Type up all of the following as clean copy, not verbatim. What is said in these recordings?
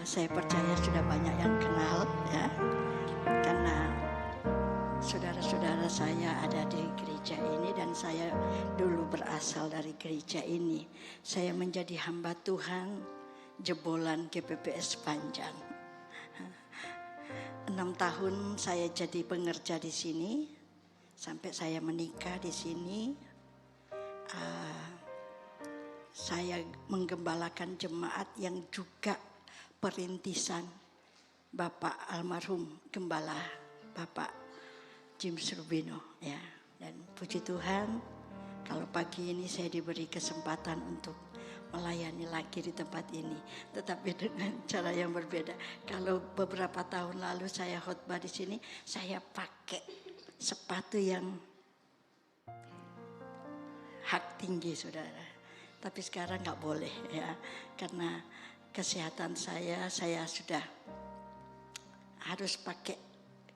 Saya percaya sudah banyak yang kenal ya, karena saudara-saudara saya ada di gereja ini dan saya dulu berasal dari gereja ini. Saya menjadi hamba Tuhan jebolan GPPS Panjang. 6 tahun saya jadi pengerja di sini sampai saya menikah di sini. Saya menggembalakan jemaat yang juga perintisan Bapak almarhum Gembala Bapak Jim Rubino ya. Dan puji Tuhan kalau pagi ini saya diberi kesempatan untuk melayani lagi di tempat ini, tetapi dengan cara yang berbeda. Kalau beberapa tahun lalu saya khotbah di sini, saya pakai sepatu yang hak tinggi, saudara. Tapi sekarang nggak boleh ya, karena kesehatan saya sudah harus pakai,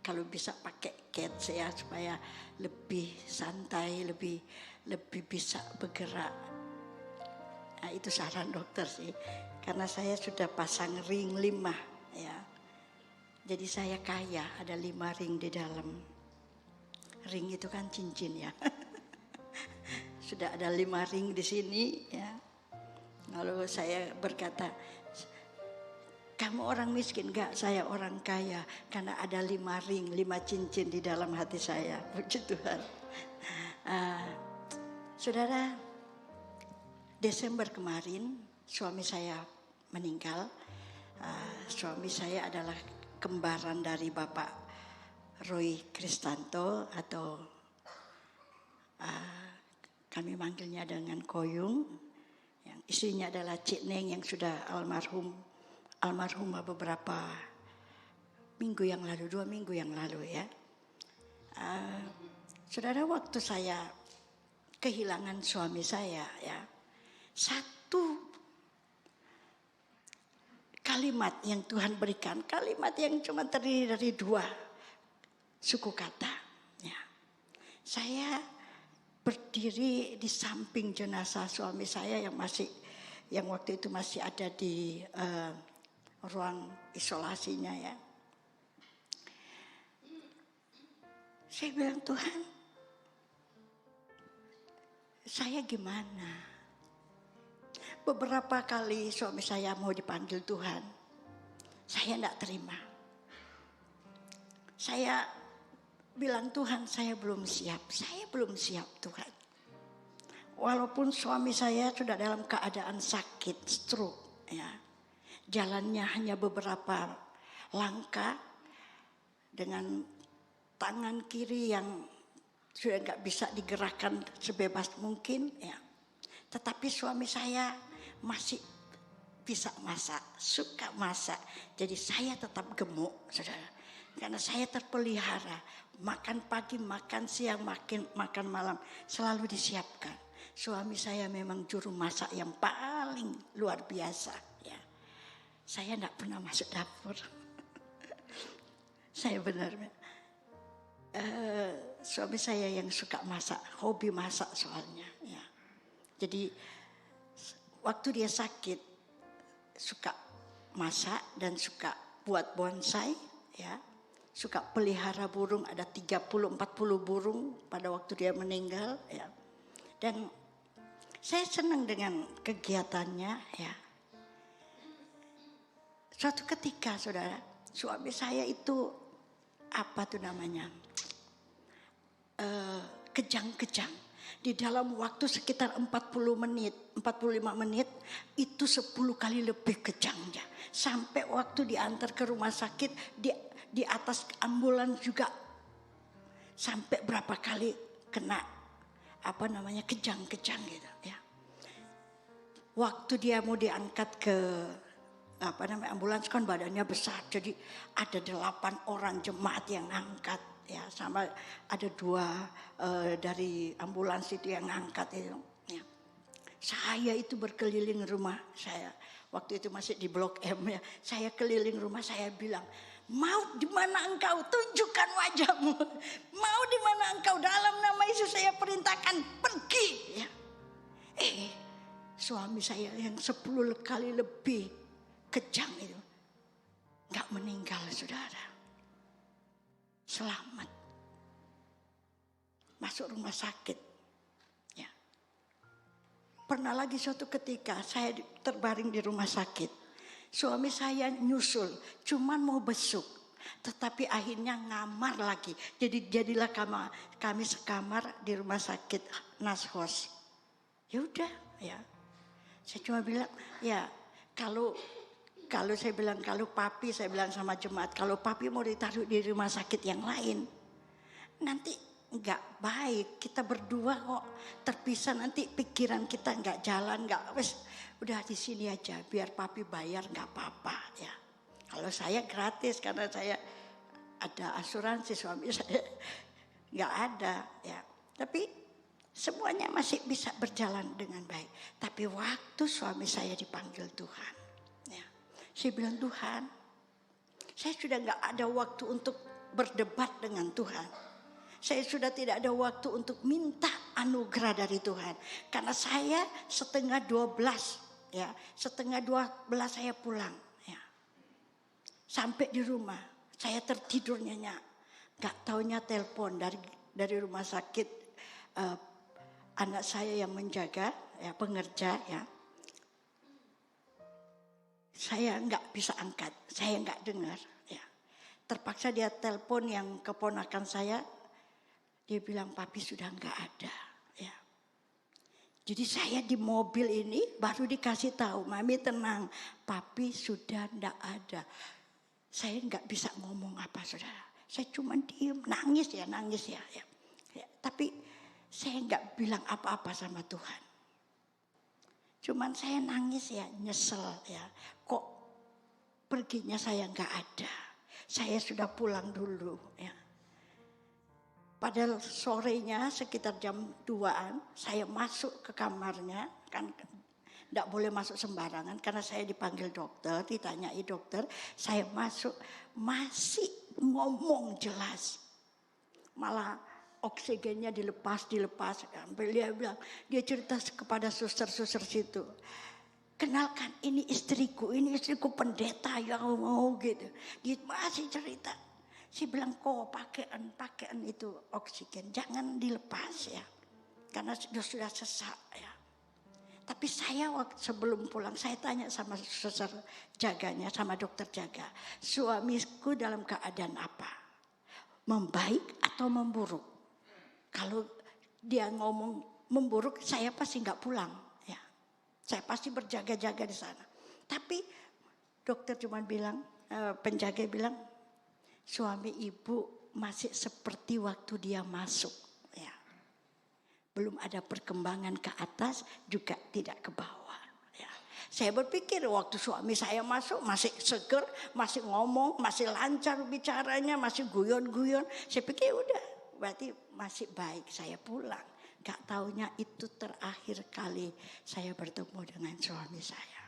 kalau bisa pakai kets ya, supaya lebih santai, lebih bisa bergerak. Nah, itu saran dokter sih, karena saya sudah pasang ring 5 ya. Jadi saya kaya, ada 5 ring di dalam. Ring itu kan cincin ya. Sudah ada 5 ring di sini ya. Lalu saya berkata, kamu orang miskin? Enggak, saya orang kaya, karena ada 5 ring, 5 cincin di dalam hati saya. Puji Tuhan. Saudara, Desember kemarin suami saya meninggal. Suami saya adalah kembaran dari Bapak Roy Kristanto, atau kami manggilnya dengan Koyung. Yang istrinya adalah Cik Neng yang sudah almarhumah beberapa minggu yang lalu, 2 minggu yang lalu ya. Saudara, waktu saya kehilangan suami saya ya, satu kalimat yang Tuhan berikan, kalimat yang cuma terdiri dari 2 suku kata ya. Saya berdiri di samping jenazah suami saya yang waktu itu masih ada di ruang isolasinya ya. Saya bilang, Tuhan, saya gimana? Beberapa kali suami saya mau dipanggil Tuhan, saya tidak terima. Saya bilang, Tuhan, saya belum siap Tuhan. Walaupun suami saya sudah dalam keadaan sakit, stroke ya. Jalannya hanya beberapa langkah dengan tangan kiri yang sudah nggak bisa digerakkan sebebas mungkin ya. Tetapi suami saya masih bisa masak, suka masak. Jadi saya tetap gemuk, saudara. Karena saya terpelihara, makan pagi, makan siang, makan malam selalu disiapkan. Suami saya memang juru masak yang paling luar biasa ya. Saya tidak pernah masuk dapur. Saya benar. Suami saya yang suka masak, hobi masak soalnya ya. Jadi waktu dia sakit suka masak dan suka buat bonsai ya. Suka pelihara burung, ada 30-40 burung pada waktu dia meninggal ya. Dan saya senang dengan kegiatannya ya. Suatu ketika, saudara, suami saya itu apa tuh namanya? Kejang-kejang. Di dalam waktu sekitar 45 menit itu 10 kali lebih kejangnya. Sampai waktu diantar ke rumah sakit, di atas ambulans juga sampai berapa kali kena kejang-kejang gitu ya. Waktu dia mau diangkat ke ambulans kan badannya besar, jadi ada 8 orang jemaat yang angkat ya, sama ada 2 dari ambulans itu yang angkat itu ya. Saya itu berkeliling rumah saya, waktu itu masih di Blok M ya. Saya keliling rumah, saya bilang, mau di mana engkau, tunjukkan wajahmu. Mau di mana engkau, dalam nama Yesus saya perintahkan, pergi ya. Suami saya yang 10 kali lebih kejang itu saudara. Selamat. Masuk rumah sakit. Ya. Pernah lagi suatu ketika saya terbaring di rumah sakit. Suami saya nyusul, cuman mau besuk. Tetapi akhirnya ngamar lagi. Jadilah kami sekamar di rumah sakit Nashos. Ya udah, ya. Saya cuma bilang, ya kalau saya bilang, kalau papi, saya bilang sama jemaat, kalau papi mau ditaruh di rumah sakit yang lain, nanti nggak baik. Kita berdua kok terpisah, nanti pikiran kita nggak jalan, nggak wes. Udah di sini aja, biar papi bayar nggak apa-apa ya. Kalau saya gratis karena saya ada asuransi, suami saya nggak ada ya. Tapi semuanya masih bisa berjalan dengan baik. Tapi waktu suami saya dipanggil Tuhan, ya, saya bilang, Tuhan, saya sudah nggak ada waktu untuk berdebat dengan Tuhan. Saya sudah tidak ada waktu untuk minta anugerah dari Tuhan. Karena saya 11:30, ya, 11:30 saya pulang. Ya. Sampai di rumah, saya tertidur nyenyak. Gak taunya telepon dari rumah sakit, anak saya yang menjaga, ya, pengerja, ya. Saya nggak bisa angkat, saya nggak dengar. Ya. Terpaksa dia telepon yang keponakan saya. Dia bilang, papi sudah nggak ada. Ya. Jadi saya di mobil ini baru dikasih tahu, mami tenang, papi sudah nggak ada. Saya nggak bisa ngomong apa, saudara. Saya cuma diem, nangis ya. Ya. Tapi saya nggak bilang apa-apa sama Tuhan. Cuman saya nangis ya, nyesel ya. Kok perginya saya nggak ada. Saya sudah pulang dulu ya. Padahal sorenya sekitar jam 2-an saya masuk ke kamarnya, kan tidak boleh masuk sembarangan karena saya dipanggil dokter, ditanyai dokter, saya masuk masih ngomong jelas. Malah oksigennya dilepas. Sampai dia bilang, dia cerita kepada suster-suster situ. Kenalkan, ini istriku pendeta yang mau gitu. Dia masih cerita. Saya bilang, kok pakaian itu oksigen, jangan dilepas ya. Karena sudah sesak ya. Tapi saya waktu sebelum pulang, saya tanya sama suster jaganya, sama dokter jaga. Suamiku dalam keadaan apa? Membaik atau memburuk? Kalau dia ngomong memburuk, saya pasti nggak pulang. Ya. Saya pasti berjaga-jaga di sana. Tapi dokter cuma bilang, penjaga bilang, suami ibu masih seperti waktu dia masuk. Ya. Belum ada perkembangan ke atas, juga tidak ke bawah. Ya. Saya berpikir waktu suami saya masuk masih seger, masih ngomong, masih lancar bicaranya, masih guyon-guyon. Saya pikir udah, berarti masih baik, saya pulang. Gak taunya itu terakhir kali saya bertemu dengan suami saya.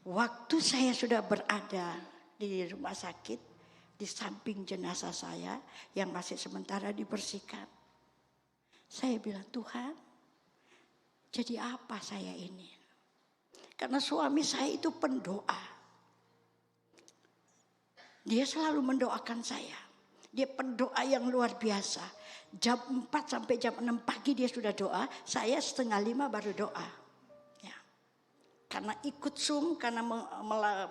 Waktu saya sudah berada di rumah sakit, di samping jenazah saya yang masih sementara dibersihkan. Saya bilang, Tuhan, jadi apa saya ini? Karena suami saya itu pendoa. Dia selalu mendoakan saya. Dia pendoa yang luar biasa. Jam 4 sampai jam 6 pagi dia sudah doa. Saya 4:30 baru doa. Ya. Karena ikut Zoom, karena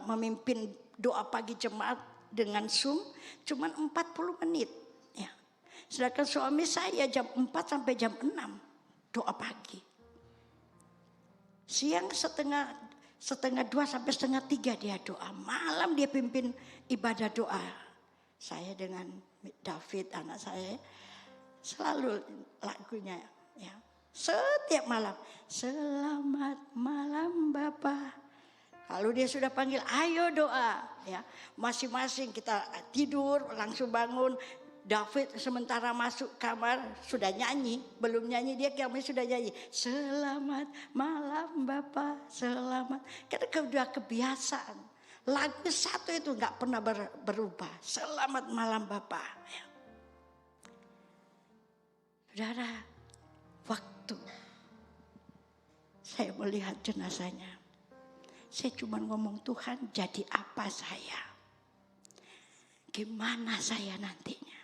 memimpin doa pagi jemaat dengan Zoom, cuman 40 menit. Ya. Sedangkan suami saya jam 4 sampai jam 6 doa pagi. Siang setengah 2 sampai setengah 3 dia doa. Malam dia pimpin ibadah doa. Saya dengan David anak saya selalu lagunya ya. Setiap malam, selamat malam Bapak. Lalu dia sudah panggil, ayo doa ya. Masing-masing kita tidur langsung bangun. David sementara masuk kamar sudah nyanyi, belum nyanyi dia kami sudah nyanyi. Selamat malam Bapak, selamat. Karena sudah kebiasaan. Lagu satu itu nggak pernah berubah. Selamat malam Bapak. Ya. Saudara, waktu saya melihat jenazahnya, saya cuma ngomong, Tuhan jadi apa saya? bagaimana saya nantinya?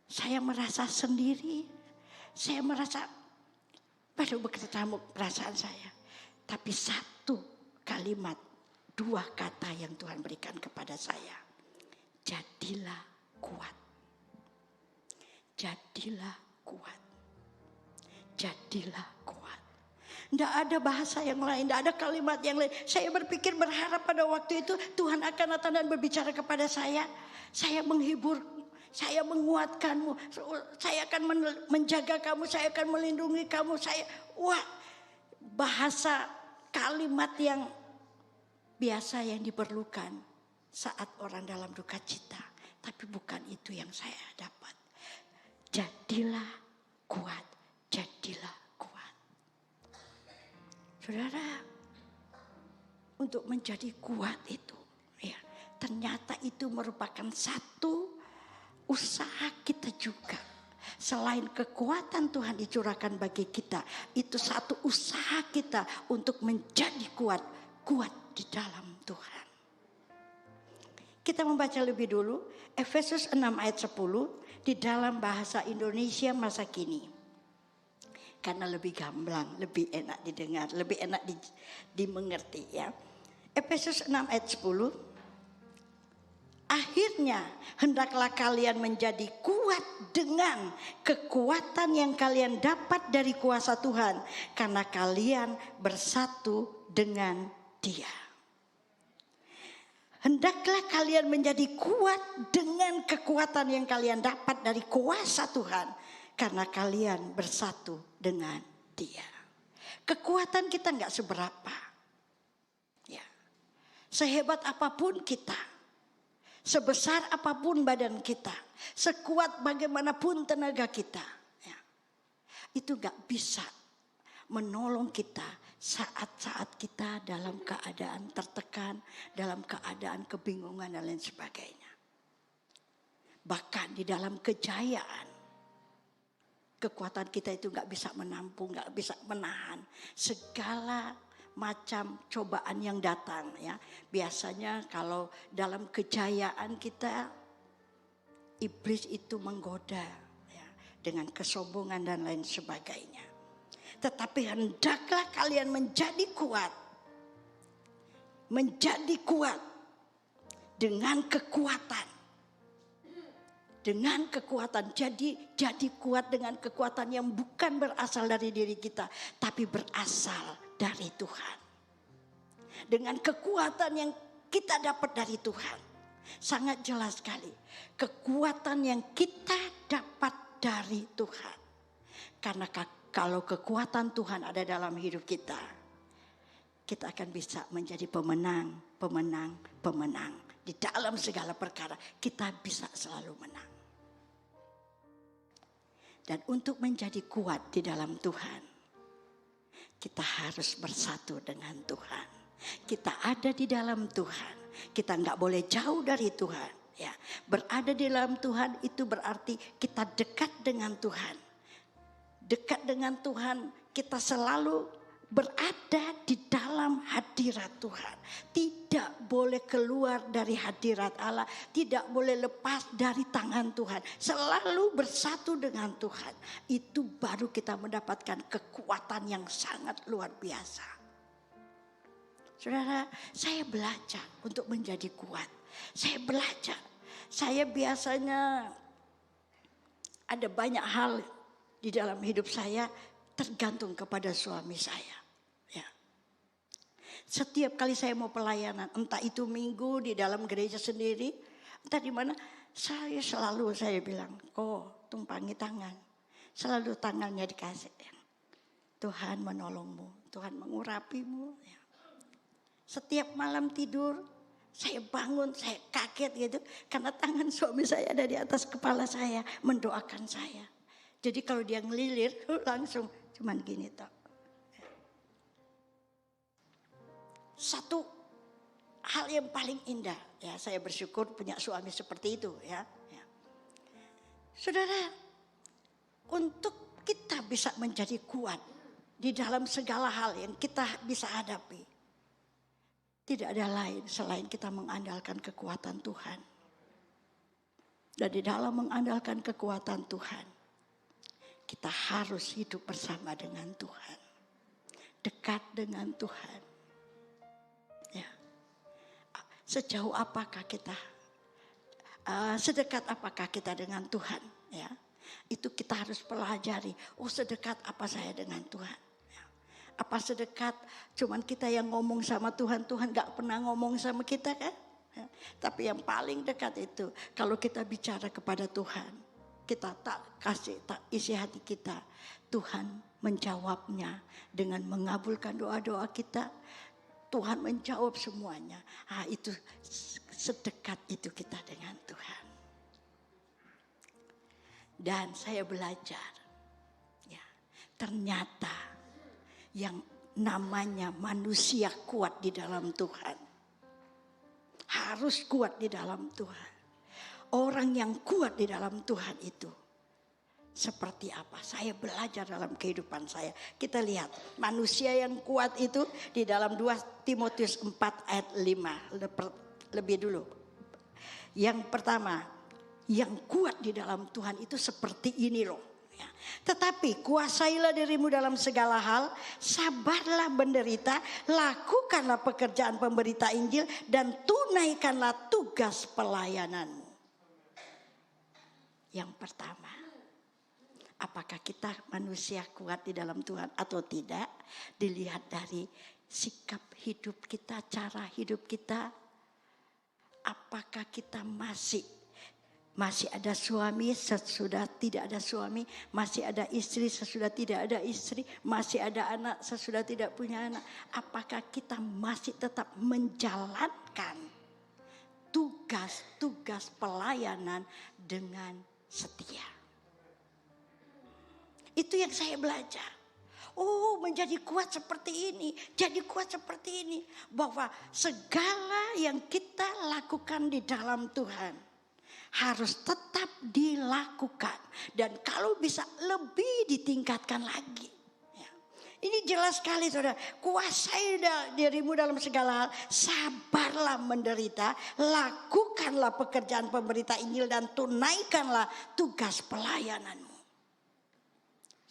Saya merasa sendiri, saya merasa baru berketemu perasaan saya. Tapi satu kalimat, dua kata yang Tuhan berikan kepada saya. Jadilah kuat. Jadilah kuat. Jadilah kuat. Tidak ada bahasa yang lain, tidak ada kalimat yang lain. Saya berpikir berharap pada waktu itu Tuhan akan datang dan berbicara kepada saya. Saya menghibur, saya menguatkanmu, saya akan menjaga kamu, saya akan melindungi kamu. Bahasa kalimat yang biasa yang diperlukan saat orang dalam duka cita. Tapi bukan itu yang saya dapat. Jadilah kuat, jadilah kuat. Saudara, untuk menjadi kuat itu, ya, ternyata itu merupakan satu usaha kita juga. Selain kekuatan Tuhan dicurahkan bagi kita, itu satu usaha kita untuk menjadi kuat di dalam Tuhan. Kita membaca lebih dulu Efesus 6 ayat 10 di dalam bahasa Indonesia masa kini. Karena lebih gamblang, lebih enak didengar, lebih enak dimengerti ya. Efesus 6 ayat 10. Akhirnya hendaklah kalian menjadi kuat dengan kekuatan yang kalian dapat dari kuasa Tuhan. Karena kalian bersatu dengan Dia. Hendaklah kalian menjadi kuat dengan kekuatan yang kalian dapat dari kuasa Tuhan. Karena kalian bersatu dengan Dia. Kekuatan kita enggak seberapa. Ya. Sehebat apapun kita. Sebesar apapun badan kita, sekuat bagaimanapun tenaga kita, ya, itu gak bisa menolong kita saat-saat kita dalam keadaan tertekan, dalam keadaan kebingungan dan lain sebagainya. Bahkan di dalam kejayaan, kekuatan kita itu gak bisa menampung, gak bisa menahan segala macam cobaan yang datang ya. Biasanya kalau dalam kejayaan kita, iblis itu menggoda ya, dengan kesombongan dan lain sebagainya. Tetapi hendaklah kalian menjadi kuat. Menjadi kuat dengan kekuatan. Dengan kekuatan. Jadi kuat dengan kekuatan yang bukan berasal dari diri kita, tapi berasal dari Tuhan. Dengan kekuatan yang kita dapat dari Tuhan. Sangat jelas sekali. Kekuatan yang kita dapat dari Tuhan. Karena kalau kekuatan Tuhan ada dalam hidup kita, kita akan bisa menjadi pemenang. Di dalam segala perkara kita bisa selalu menang. Dan untuk menjadi kuat di dalam Tuhan, kita harus bersatu dengan Tuhan. Kita ada di dalam Tuhan. Kita enggak boleh jauh dari Tuhan. Ya, berada di dalam Tuhan itu berarti kita dekat dengan Tuhan. Dekat dengan Tuhan, kita selalu berada di dalam hadirat Tuhan. Tidak boleh keluar dari hadirat Allah. Tidak boleh lepas dari tangan Tuhan. Selalu bersatu dengan Tuhan. Itu baru kita mendapatkan kekuatan yang sangat luar biasa. Saudara, saya belajar untuk menjadi kuat. Saya belajar. Saya biasanya ada banyak hal di dalam hidup saya tergantung kepada suami saya. Setiap kali saya mau pelayanan, entah itu minggu di dalam gereja sendiri, entah di mana, saya bilang, tumpangi tangan. Selalu tangannya dikasih. Tuhan menolongmu, Tuhan mengurapimu. Ya. Setiap malam tidur, saya bangun, saya kaget gitu. Karena tangan suami saya ada di atas kepala saya, mendoakan saya. Jadi kalau dia ngelilir, langsung cuman gini toh. Satu hal yang paling indah, ya saya bersyukur punya suami seperti itu ya. Saudara, untuk kita bisa menjadi kuat di dalam segala hal yang kita bisa hadapi, tidak ada lain selain kita mengandalkan kekuatan Tuhan. Dan di dalam mengandalkan kekuatan Tuhan, kita harus hidup bersama dengan Tuhan. Dekat dengan Tuhan. Ya. Sejauh apakah kita, sedekat apakah kita dengan Tuhan? Ya. Itu kita harus pelajari. Oh, sedekat apa saya dengan Tuhan? Ya. Apa sedekat cuman kita yang ngomong sama Tuhan, Tuhan gak pernah ngomong sama kita kan? Ya. Tapi yang paling dekat itu kalau kita bicara kepada Tuhan, kita tak kasih tak isi hati kita, Tuhan menjawabnya dengan mengabulkan doa-doa kita. Tuhan menjawab semuanya. Itu sedekat itu kita dengan Tuhan. Dan saya belajar, ya, ternyata yang namanya manusia kuat di dalam Tuhan, harus kuat di dalam Tuhan. Orang yang kuat di dalam Tuhan itu seperti apa? Saya belajar dalam kehidupan saya. Kita lihat manusia yang kuat itu di dalam 2 Timotius 4 ayat 5. Lebih dulu. Yang pertama, yang kuat di dalam Tuhan itu seperti ini loh. Ya. Tetapi kuasailah dirimu dalam segala hal, sabarlah menderita, lakukanlah pekerjaan pemberita Injil dan tunaikanlah tugas pelayananmu. Yang pertama, apakah kita manusia kuat di dalam Tuhan atau tidak? Dilihat dari sikap hidup kita, cara hidup kita. Apakah kita masih ada suami sesudah tidak ada suami, masih ada istri sesudah tidak ada istri, masih ada anak sesudah tidak punya anak. Apakah kita masih tetap menjalankan tugas-tugas pelayanan dengan setia? Itu yang saya belajar. Oh, menjadi kuat seperti ini, jadi kuat seperti ini. Bahwa segala yang kita lakukan di dalam Tuhan harus tetap dilakukan. Dan kalau bisa lebih ditingkatkan lagi. Ya. Ini jelas sekali saudara. Kuasai dirimu dalam segala hal. Sabarlah menderita. Lakukanlah pekerjaan pemberita Injil dan tunaikanlah tugas pelayananmu.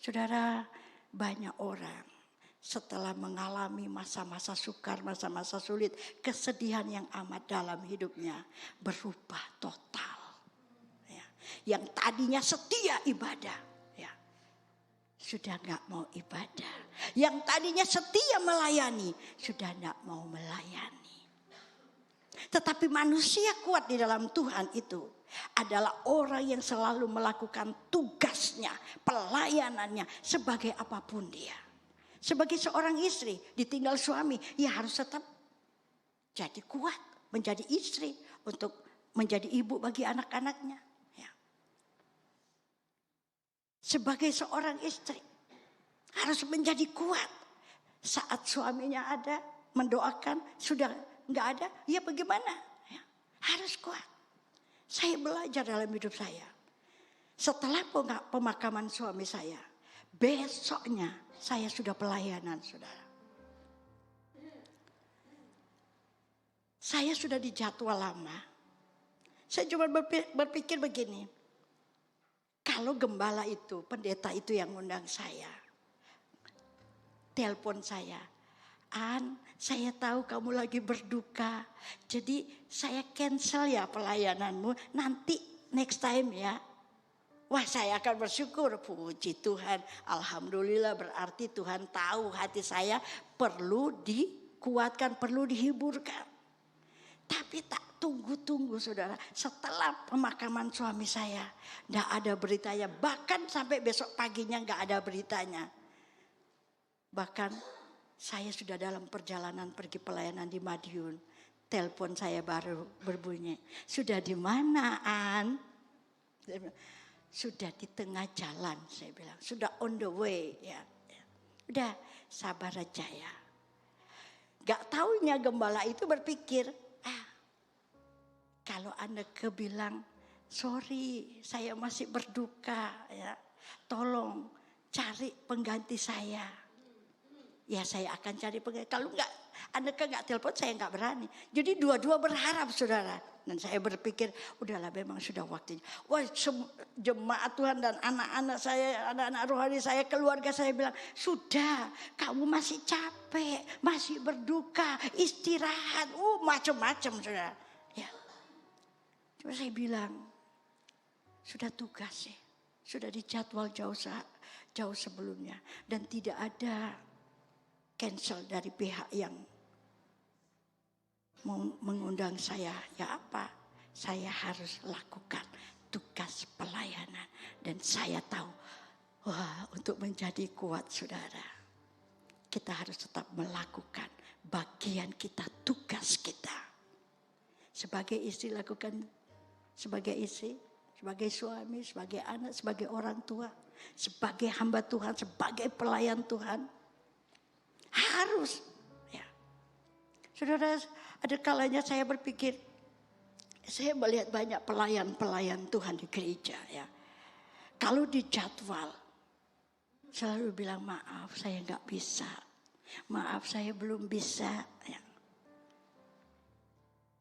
Saudara, banyak orang setelah mengalami masa-masa sukar, masa-masa sulit, kesedihan yang amat dalam hidupnya berubah total. Yang tadinya setia ibadah, ya, sudah gak mau ibadah. Yang tadinya setia melayani, sudah gak mau melayani. Tetapi manusia kuat di dalam Tuhan itu adalah orang yang selalu melakukan tugasnya, pelayanannya sebagai apapun dia. Sebagai seorang istri, ditinggal suami, ya harus tetap jadi kuat, menjadi istri untuk menjadi ibu bagi anak-anaknya. Sebagai seorang istri harus menjadi kuat. Saat suaminya ada, mendoakan, sudah nggak ada, ya bagaimana? Ya, harus kuat. Saya belajar dalam hidup saya. Setelah pemakaman suami saya, besoknya saya sudah pelayanan, saudara. Saya sudah dijadwal lama. Saya cuma berpikir begini. Kalau gembala itu, pendeta itu yang undang saya, telepon saya, An, saya tahu kamu lagi berduka, jadi saya cancel ya pelayananmu, nanti next time ya. Wah, saya akan bersyukur, puji Tuhan, alhamdulillah, berarti Tuhan tahu hati saya perlu dikuatkan, perlu dihiburkan. Tapi tak tunggu saudara, setelah pemakaman suami saya, tidak ada beritanya. Bahkan sampai besok paginya tidak ada beritanya. Bahkan saya sudah dalam perjalanan pergi pelayanan di Madiun. Telepon saya baru berbunyi. Sudah di mana, An? Sudah di tengah jalan, saya bilang. Sudah on the way. Ya. Udah, sabar aja ya. Gak taunya gembala itu berpikir, kalau Anda bilang, sorry saya masih berduka, ya, tolong cari pengganti saya. Ya saya akan cari pengganti. Kalau enggak, Anda kan nggak telepon, saya nggak berani. Jadi dua-dua berharap, saudara. Dan saya berpikir, udahlah memang sudah waktunya. Wah, jemaat Tuhan dan anak-anak saya, anak-anak rohani saya, keluarga saya bilang, sudah, kamu masih capek, masih berduka, istirahat, macam-macam, saudara. Ya. Cuma saya bilang, sudah tugas sih, sudah dijadwal jauh sebelumnya, dan tidak ada cancel dari pihak yang mengundang saya. Ya apa? Saya harus lakukan tugas pelayanan. Dan saya tahu, untuk menjadi kuat, saudara, kita harus tetap melakukan bagian kita, tugas kita. Sebagai istri lakukan, sebagai istri, sebagai suami, sebagai anak, sebagai orang tua, sebagai hamba Tuhan, sebagai pelayan Tuhan. Harus. Ya. Saudara, ada kalanya saya berpikir, saya melihat banyak pelayan-pelayan Tuhan di gereja. Ya. Kalau dijadwal, selalu bilang maaf saya nggak bisa. Maaf saya belum bisa. Ya.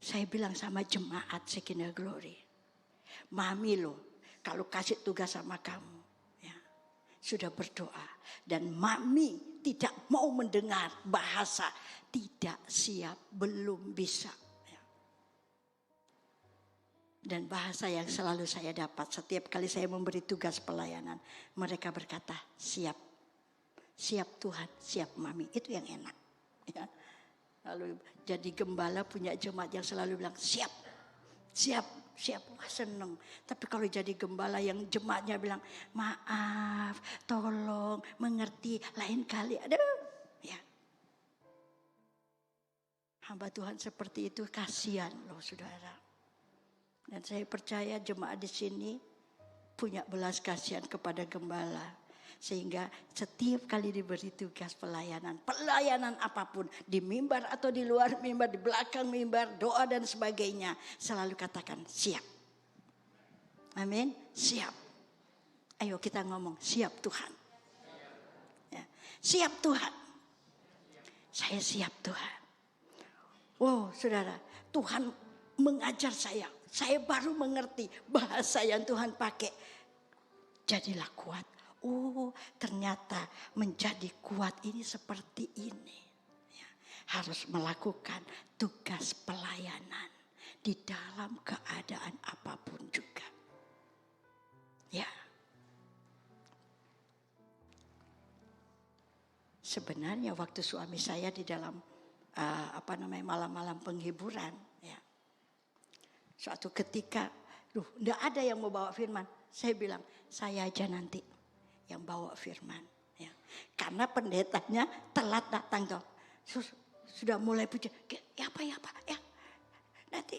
Saya bilang sama jemaat Shekinah Glory, Mami loh, kalau kasih tugas sama kamu, ya, sudah berdoa. Dan Mami tidak mau mendengar bahasa tidak siap, belum bisa. Ya. Dan bahasa yang selalu saya dapat setiap kali saya memberi tugas pelayanan, mereka berkata, siap. Siap Tuhan, siap Mami. Itu yang enak. Ya. Lalu jadi gembala punya jemaat yang selalu bilang, siap. Siap, wah seneng. Tapi kalau jadi gembala yang jemaatnya bilang, maaf, tolong, mengerti, lain kali. Ya. Hamba Tuhan seperti itu kasihan loh, saudara. Dan saya percaya jemaat di sini punya belas kasihan kepada gembala. Sehingga setiap kali diberi tugas pelayanan apapun, di mimbar atau di luar mimbar, di belakang mimbar, doa dan sebagainya, selalu katakan siap. Amin, siap. Ayo kita ngomong, siap Tuhan. Ya. Siap Tuhan. Saya siap Tuhan. Wow, saudara, Tuhan mengajar saya. Saya baru mengerti bahasa yang Tuhan pakai. Jadilah kuat. Ternyata menjadi kuat ini seperti ini. Ya, harus melakukan tugas pelayanan di dalam keadaan apapun juga. Ya. Sebenarnya waktu suami saya di dalam malam-malam penghiburan, ya. Suatu ketika, enggak ada yang mau bawa firman. Saya bilang, saya aja nanti yang bawa firman. Ya. Karena pendetanya telat datang toh. Sudah mulai puji. Ya apa. Nanti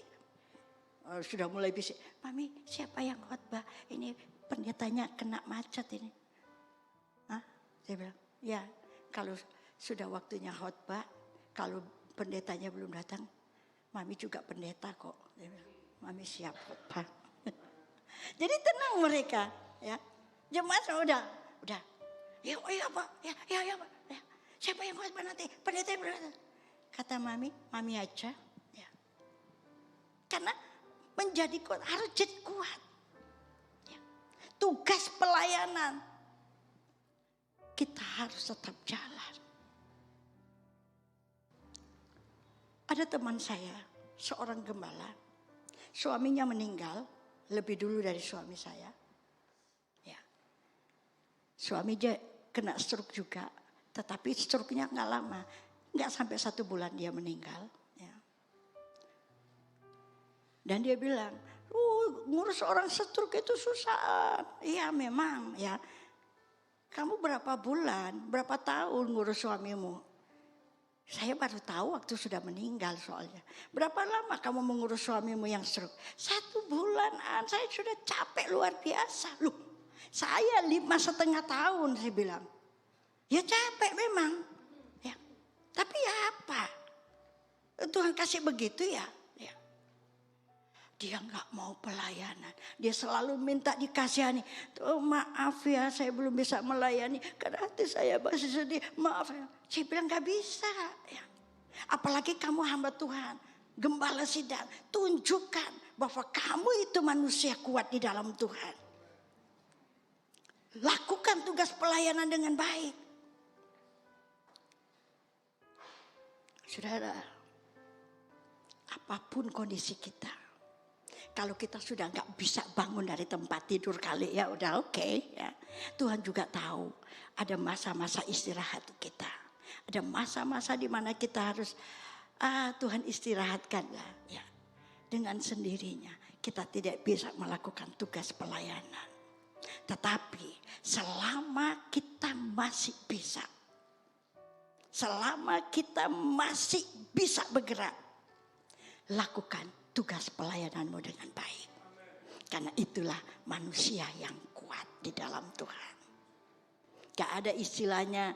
sudah mulai bisik. Mami, siapa yang khotbah? Ini pendetanya kena macet ini. Saya bilang, ya kalau sudah waktunya khotbah, kalau pendetanya belum datang, Mami juga pendeta kok. Dia bilang, Mami siap khotbah. Jadi tenang mereka, ya. Jemaat udah. Ya Pak. Ya. Siapa yang khotbah nanti? Pendeta yang belum datang. Kata Mami aja, ya. Karena menjadi kuat harus jadi kuat. Ya. Tugas pelayanan kita harus tetap jalan. Ada teman saya, seorang gembala, suaminya meninggal lebih dulu dari suami saya. Ya. Suaminya kena stroke juga, tetapi stroke-nya nggak lama, nggak sampai 1 bulan dia meninggal. Ya. Dan dia bilang, ngurus orang stroke itu susah. Iya memang ya. Kamu berapa bulan, berapa tahun ngurus suamimu? Saya baru tahu waktu sudah meninggal soalnya. Berapa lama kamu mengurus suamimu yang stroke? 1 bulan, saya sudah capek luar biasa. Loh, saya 5,5 tahun saya bilang. Ya capek memang. Ya. Tapi ya apa? Tuhan kasih begitu ya. Dia nggak mau pelayanan. Dia selalu minta dikasihani. Maaf ya, saya belum bisa melayani karena hati saya masih sedih. Maaf ya. Saya bilang nggak bisa. Ya. Apalagi kamu hamba Tuhan, gembala sidang, tunjukkan bahwa kamu itu manusia kuat di dalam Tuhan. Lakukan tugas pelayanan dengan baik. Saudara, apapun kondisi kita, kalau kita sudah nggak bisa bangun dari tempat tidur kali ya udah oke, ya. Tuhan juga tahu ada masa-masa istirahat kita. Ada masa-masa di mana kita harus Tuhan istirahatkanlah ya. Dengan sendirinya kita tidak bisa melakukan tugas pelayanan. Tetapi selama kita masih bisa, selama kita masih bisa bergerak, lakukan tugas pelayananmu dengan baik. Karena itulah manusia yang kuat di dalam Tuhan. Gak ada istilahnya,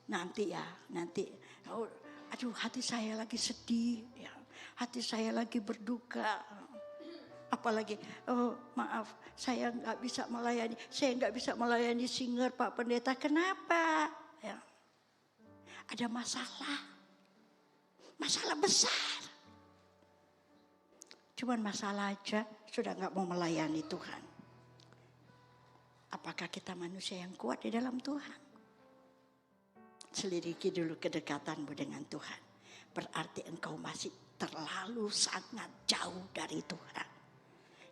nanti, aduh hati saya lagi sedih, ya, hati saya lagi berduka. Apalagi, maaf, saya nggak bisa melayani singer Pak Pendeta. Kenapa? Ya. Ada masalah besar. Cuman masalah aja sudah nggak mau melayani Tuhan. Apakah kita manusia yang kuat di dalam Tuhan? Selidiki dulu kedekatanmu dengan Tuhan. Berarti engkau masih terlalu sangat jauh dari Tuhan.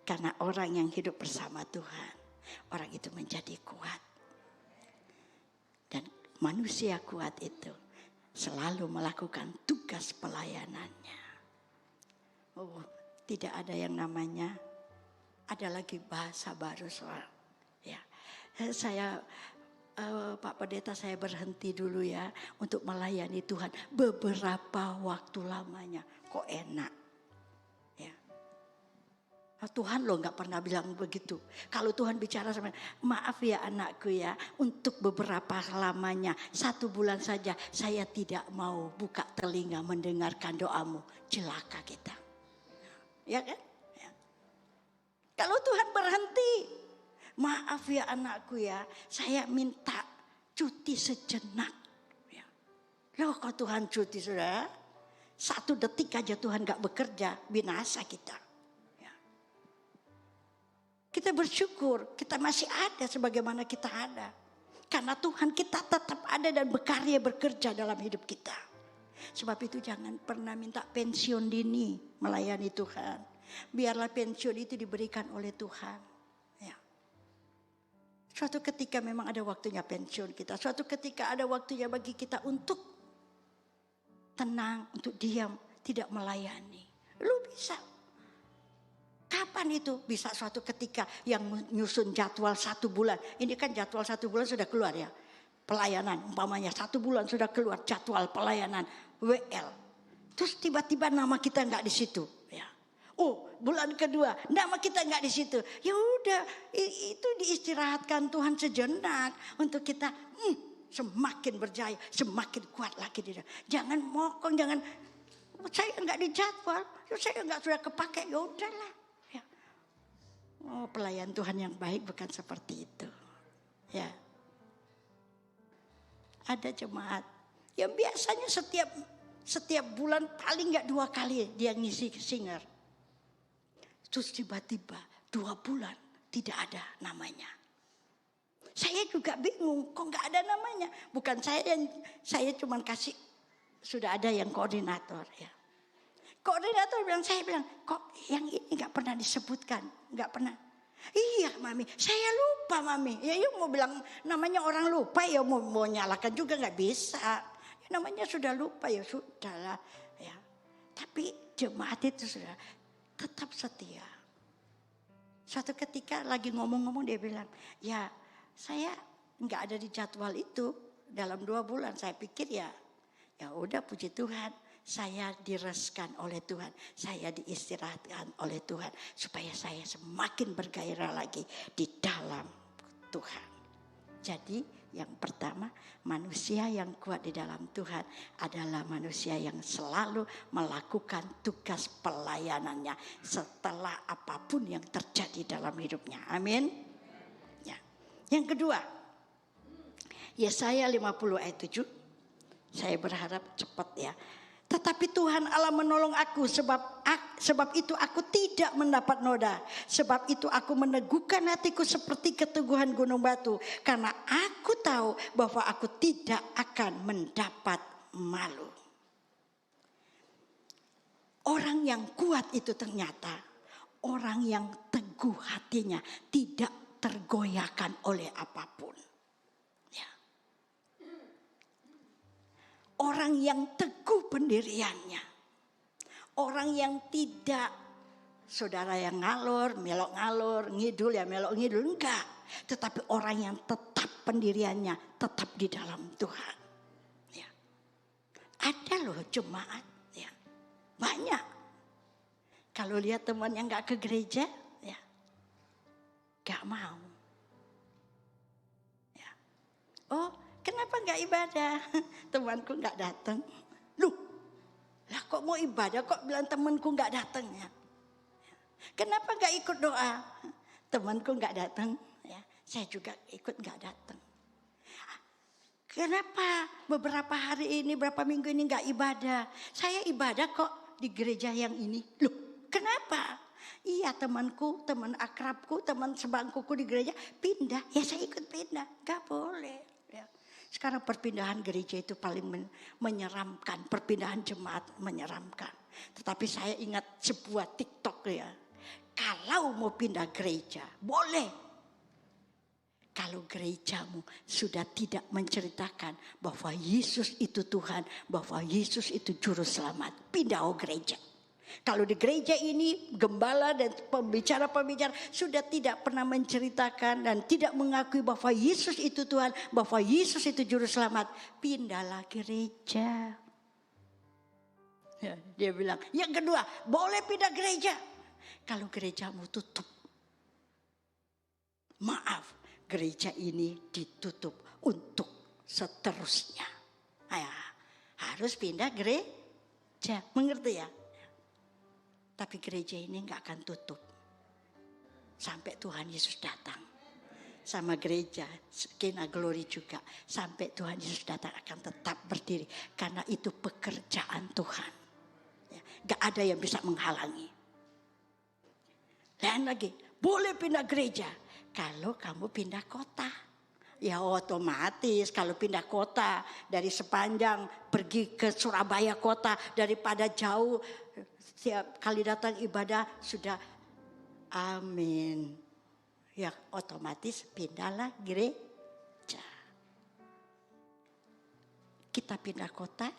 Karena orang yang hidup bersama Tuhan, orang itu menjadi kuat. Dan manusia kuat itu selalu melakukan tugas pelayanannya. Tidak ada yang namanya, ada lagi bahasa baru soal. Ya, saya Pak Pendeta, saya berhenti dulu ya untuk melayani Tuhan beberapa waktu lamanya. Kok enak? Ya. Tuhan loh nggak pernah bilang begitu. Kalau Tuhan bicara sama, maaf ya anakku ya, untuk beberapa lamanya, 1 bulan saja saya tidak mau buka telinga mendengarkan doamu. Celaka kita. Ya kan? Ya. Kalau Tuhan berhenti, maaf ya anakku ya, saya minta cuti sejenak. Ya. Loh kok Tuhan cuti saudara? 1 detik aja Tuhan gak bekerja, binasa kita. Ya. Kita bersyukur, kita masih ada sebagaimana kita ada. Karena Tuhan kita tetap ada dan berkarya bekerja dalam hidup kita. Sebab itu jangan pernah minta pensiun dini melayani Tuhan. Biarlah pensiun itu diberikan oleh Tuhan. Ya. Suatu ketika memang ada waktunya pensiun kita. Suatu ketika ada waktunya bagi kita untuk tenang, untuk diam, tidak melayani. Lu bisa. Kapan itu? Bisa suatu ketika yang nyusun jadwal 1 bulan. Ini kan jadwal 1 bulan sudah keluar ya. Pelayanan umpamanya 1 bulan sudah keluar jadwal pelayanan WL. Terus tiba-tiba nama kita nggak di situ. Ya. Bulan kedua nama kita nggak di situ. Ya udah, itu diistirahatkan Tuhan sejenak untuk kita semakin berjaya, semakin kuat lagi. Jangan mokong, jangan saya nggak dijadwal, saya nggak sudah kepake, ya udahlah. Ya. Pelayan Tuhan yang baik bukan seperti itu. Ya. Ada jemaat yang biasanya setiap bulan paling nggak 2 kali dia ngisi singer. Terus tiba-tiba 2 bulan tidak ada namanya. Saya juga bingung, kok nggak ada namanya. Bukan saya cuma kasih, sudah ada yang koordinator ya. Koordinator saya bilang, kok yang ini nggak pernah disebutkan, nggak pernah. Iya mami, saya lupa mami. Ya mau bilang namanya orang lupa ya mau nyalakan juga nggak bisa. Ya, namanya sudah lupa ya sudahlah. Ya. Tapi jemaat itu sudah tetap setia. Suatu ketika lagi ngomong-ngomong dia bilang, ya saya nggak ada di jadwal itu dalam 2 bulan. Saya pikir ya udah puji Tuhan. Saya direskan oleh Tuhan. Saya diistirahatkan oleh Tuhan. Supaya saya semakin bergairah lagi di dalam Tuhan. Jadi yang pertama, manusia yang kuat di dalam Tuhan adalah manusia yang selalu melakukan tugas pelayanannya setelah apapun yang terjadi dalam hidupnya. Amin. Ya. Yang kedua, Yesaya 50 ayat 7. Saya berharap cepat ya. Tetapi Tuhan Allah menolong aku, sebab itu aku tidak mendapat noda. Sebab itu aku meneguhkan hatiku seperti keteguhan gunung batu. Karena aku tahu bahwa aku tidak akan mendapat malu. Orang yang kuat itu ternyata orang yang teguh hatinya, tidak tergoyahkan oleh apapun. Ya. Orang yang teguh pendiriannya. Orang yang tidak, saudara yang ngalor, melok ngalor, ngidul ya melok ngidul, enggak. Tetapi orang yang tetap pendiriannya, tetap di dalam Tuhan. Ya. Ada loh jemaat. Banyak. Kalau lihat teman yang gak ke gereja, ya gak mau. Ya. Oh, kenapa gak ibadah? Temanku gak datang. Loh, lah kok mau ibadah kok bilang temanku gak datang ya? Kenapa gak ikut doa? Temanku gak datang. Ya, saya juga ikut gak datang. Kenapa beberapa hari ini, beberapa minggu ini gak ibadah? Saya ibadah kok di gereja yang ini. Loh, kenapa? Iya, temanku, teman akrabku, teman sebangkuku di gereja pindah. Ya saya ikut pindah. Gak boleh. Ya. Sekarang perpindahan gereja itu paling menyeramkan. Perpindahan jemaat menyeramkan. Tetapi saya ingat sebuah TikTok ya. Kalau mau pindah gereja, boleh. Kalau gerejamu sudah tidak menceritakan bahwa Yesus itu Tuhan, bahwa Yesus itu juru selamat, pindah gereja. Kalau di gereja ini gembala dan pembicara-pembicara sudah tidak pernah menceritakan dan tidak mengakui bahwa Yesus itu Tuhan, bahwa Yesus itu juru selamat, pindahlah gereja. Ya, dia bilang, yang kedua, boleh pindah gereja. Kalau gerejamu tutup, maaf, gereja ini ditutup untuk seterusnya. Ya, harus pindah gereja, mengerti ya? Tapi gereja ini gak akan tutup sampai Tuhan Yesus datang. Sama gereja Kena Glory juga, sampai Tuhan Yesus datang akan tetap berdiri. Karena itu pekerjaan Tuhan. Ya, gak ada yang bisa menghalangi. Dan lagi, boleh pindah gereja kalau kamu pindah kota. Ya otomatis kalau pindah kota dari sepanjang pergi ke Surabaya kota, daripada jauh setiap kali datang ibadah sudah amin. Ya otomatis pindahlah gereja. Kita pindah kota,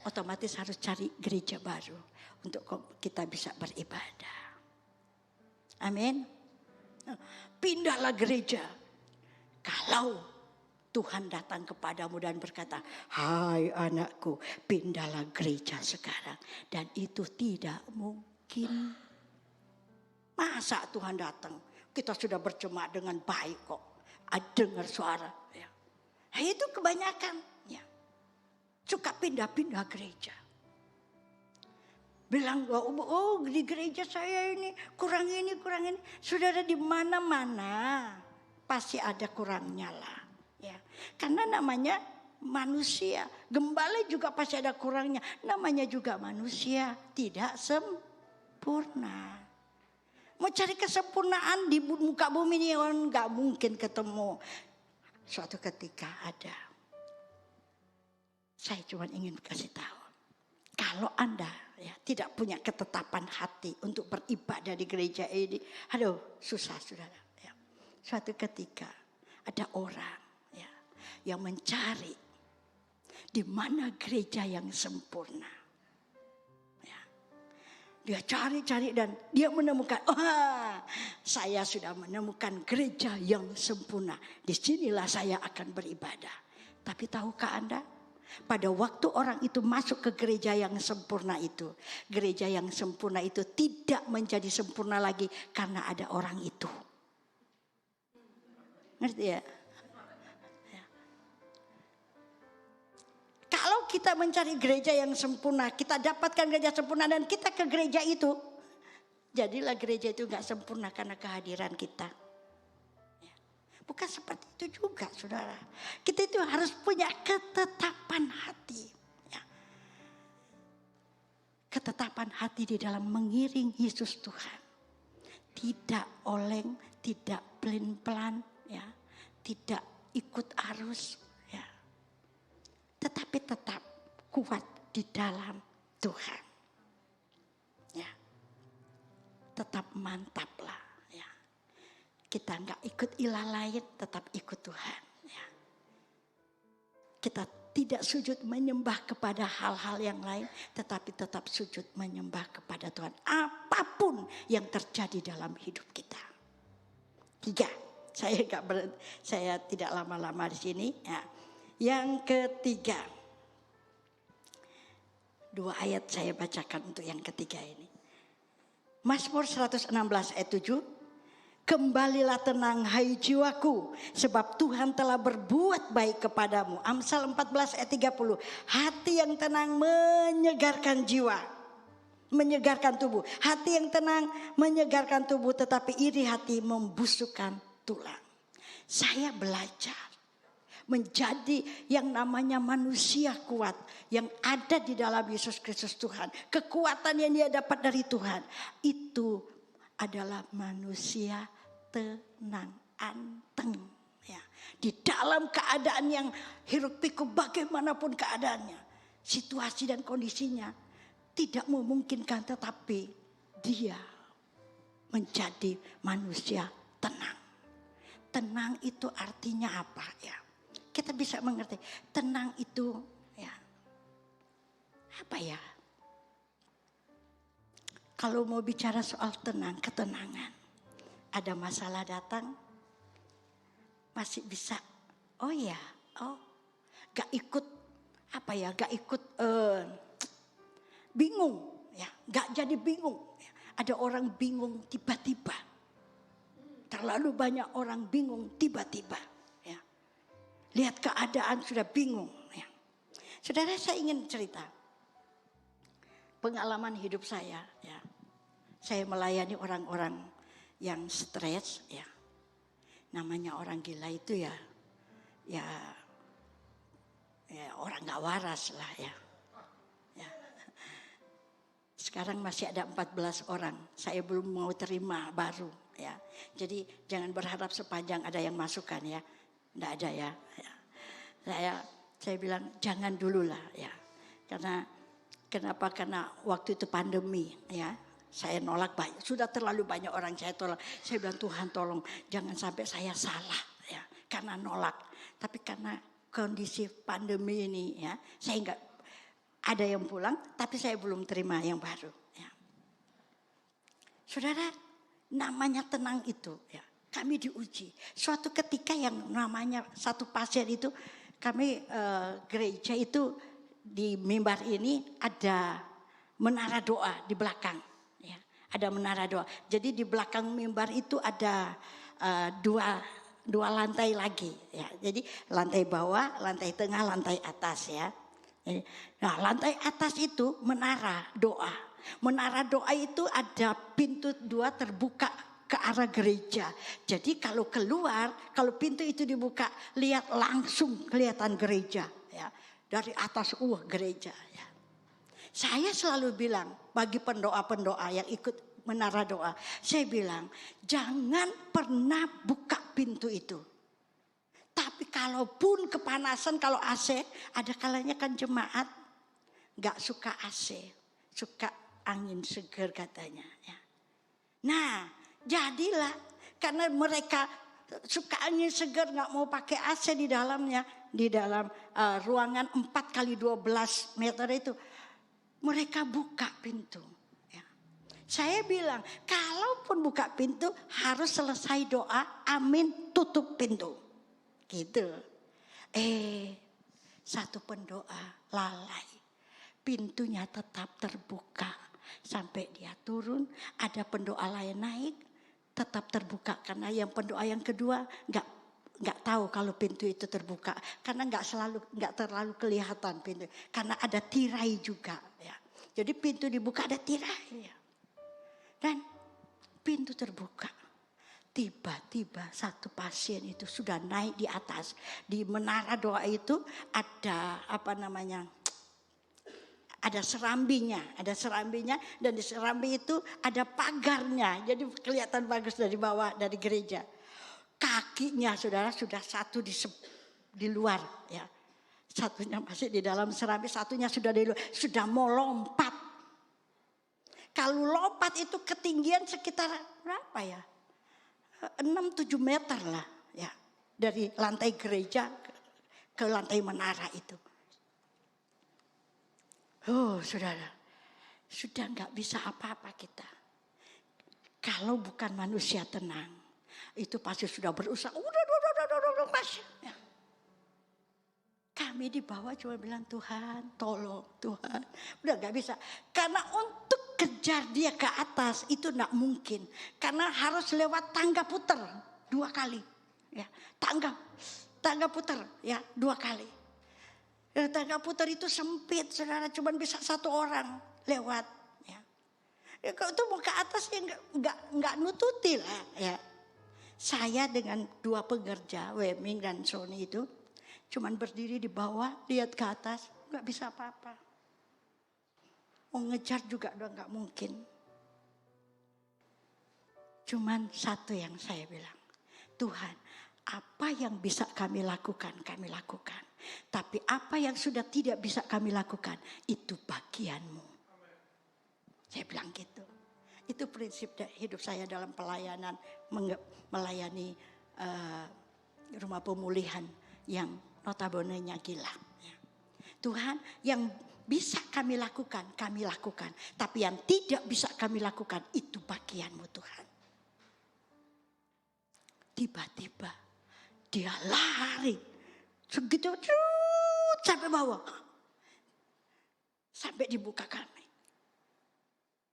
otomatis harus cari gereja baru untuk kita bisa beribadah. Amin. Pindahlah gereja. Kalau Tuhan datang kepadamu dan berkata, hai anakku, pindahlah gereja sekarang. Dan itu tidak mungkin. Masa Tuhan datang? Kita sudah berjemaat dengan baik kok. Dengar suara. Ya. Itu kebanyakan. Ya. Suka pindah-pindah gereja. Bilang, oh di gereja saya ini kurang ini. Sudah ada di mana-mana. Pasti ada kurangnya lah. Ya. Karena namanya manusia. Gembala juga pasti ada kurangnya. Namanya juga manusia. Tidak sempurna. Mau cari kesempurnaan di muka bumi ini gak mungkin ketemu. Suatu ketika ada. Saya cuma ingin kasih tahu. Kalau Anda ya tidak punya ketetapan hati untuk beribadah di gereja ini, aduh susah saudara. Ya. Suatu ketika ada orang ya yang mencari di mana gereja yang sempurna. Ya. Dia cari-cari dan dia menemukan, saya sudah menemukan gereja yang sempurna. Disinilah saya akan beribadah. Tapi tahukah Anda? Pada waktu orang itu masuk ke gereja yang sempurna itu, gereja yang sempurna itu tidak menjadi sempurna lagi karena ada orang itu. Ngerti ya? Ya. Kalau kita mencari gereja yang sempurna, kita dapatkan gereja sempurna dan kita ke gereja itu, jadilah gereja itu gak sempurna karena kehadiran kita. Ya. Bukan seperti itu juga, saudara. Kita itu harus punya ketetapan hati. Ya. Ketetapan hati di dalam mengiring Yesus Tuhan. Tidak oleng, tidak pelin-pelan, ya. Tidak ikut arus, ya. Tetapi tetap kuat di dalam Tuhan. Ya. Tetap mantaplah. Kita enggak ikut ilah lain, tetap ikut Tuhan. Ya. Kita tidak sujud menyembah kepada hal-hal yang lain, tetapi tetap sujud menyembah kepada Tuhan. Apapun yang terjadi dalam hidup kita. 3, saya tidak lama-lama di sini. Ya. Yang ketiga, 2 ayat saya bacakan untuk yang ketiga ini. Mazmur 116 ayat 7. Kembalilah tenang hai jiwaku, sebab Tuhan telah berbuat baik kepadamu. Amsal 14 ayat 30. Hati yang tenang menyegarkan jiwa, menyegarkan tubuh. Hati yang tenang menyegarkan tubuh, tetapi iri hati membusukkan tulang. Saya belajar menjadi yang namanya manusia kuat yang ada di dalam Yesus Kristus Tuhan. Kekuatan yang dia dapat dari Tuhan itu adalah manusia tenang, anteng. Ya. Di dalam keadaan yang hiruk pikuk bagaimanapun keadaannya, situasi dan kondisinya tidak memungkinkan, tetapi dia menjadi manusia tenang. Tenang itu artinya apa ya? Kita bisa mengerti. Tenang itu ya apa ya? Kalau mau bicara soal tenang, ketenangan. Ada masalah datang, masih bisa, gak ikut, gak ikut bingung, ya, gak jadi bingung. Ada orang bingung tiba-tiba. Terlalu banyak orang bingung tiba-tiba. Ya. Lihat keadaan sudah bingung. Ya. Saudara, saya ingin cerita pengalaman hidup saya. Ya. Saya melayani orang-orang yang stres, ya. Namanya orang gila itu ya orang gak waras lah ya. Ya. Sekarang masih ada 14 orang. Saya belum mau terima baru ya. Jadi jangan berharap sepanjang ada yang masukkan ya. Nggak ada ya. Saya bilang jangan dulu lah ya. Kenapa? Karena waktu itu pandemi ya. Saya nolak banyak, sudah terlalu banyak orang saya tolak. Saya bilang Tuhan tolong jangan sampai saya salah ya, karena nolak. Tapi karena kondisi pandemi ini ya, saya enggak ada yang pulang, tapi saya belum terima yang baru. Ya. Saudara, namanya tenang itu ya, kami diuji. Suatu ketika yang namanya satu pasien itu, kami gereja itu di mimbar ini ada menara doa di belakang. Ada menara doa. Jadi di belakang mimbar itu ada dua lantai lagi. Ya. Jadi lantai bawah, lantai tengah, lantai atas ya. Nah lantai atas itu menara doa. Menara doa itu ada pintu 2 terbuka ke arah gereja. Jadi kalau keluar, kalau pintu itu dibuka, lihat langsung kelihatan gereja. Ya. Dari atas gereja ya. Saya selalu bilang bagi pendoa-pendoa yang ikut menara doa, saya bilang jangan pernah buka pintu itu. Tapi kalaupun kepanasan, kalau AC, ada kalanya kan jemaat gak suka AC, suka angin segar katanya. Ya. Nah jadilah karena mereka suka angin segar gak mau pakai AC di dalamnya, di dalam ruangan 4x12 meter itu. Mereka buka pintu. Ya. Saya bilang, kalaupun buka pintu harus selesai doa, amin, tutup pintu. Gitu. Satu pendoa lalai. Pintunya tetap terbuka. Sampai dia turun, ada pendoa lain naik, tetap terbuka. Karena yang pendoa yang kedua nggak tahu kalau pintu itu terbuka, karena nggak terlalu kelihatan pintu, karena ada tirai juga ya. Jadi pintu dibuka ada tirai ya. Dan pintu terbuka, Tiba-tiba satu pasien itu sudah naik di atas. Di menara doa itu ada ada serambinya dan di serambi itu ada pagarnya. Jadi kelihatan bagus dari bawah dari gereja. Kakinya saudara sudah satu di luar ya. Satunya masih di dalam serambi, satunya sudah di luar, sudah mau lompat. Kalau lompat itu ketinggian sekitar berapa ya? 6-7 meter lah ya. Dari lantai gereja ke lantai menara itu. Oh saudara, sudah gak bisa apa-apa kita. Kalau bukan manusia tenang, itu pasti sudah berusaha. Udah, ya. Kami di bawah cuma bilang Tuhan, tolong Tuhan. Udah gak bisa. Karena untuk kejar dia ke atas itu gak mungkin. Karena harus lewat tangga putar 2 kali. Ya, tangga putar ya 2 kali. Tangga putar itu sempit, saudara, cuma bisa 1 orang lewat. Ya. Kalau itu mau ke atas ya nggak nututi lah. Ya. Saya dengan 2 pekerja, Weming dan Sony itu, cuma berdiri di bawah, lihat ke atas, nggak bisa apa-apa. Mau ngejar juga udah nggak mungkin. Cuman satu yang saya bilang, Tuhan, apa yang bisa kami lakukan, kami lakukan. Tapi apa yang sudah tidak bisa kami lakukan, itu bagianmu. Saya bilang gitu. Itu prinsip hidup saya dalam pelayanan, melayani rumah pemulihan yang notabene-nya gila. Tuhan, yang bisa kami lakukan, kami lakukan. Tapi yang tidak bisa kami lakukan, itu bagianmu Tuhan. Tiba-tiba dia lari. Segitu sampai bawah. Sampai di muka kami.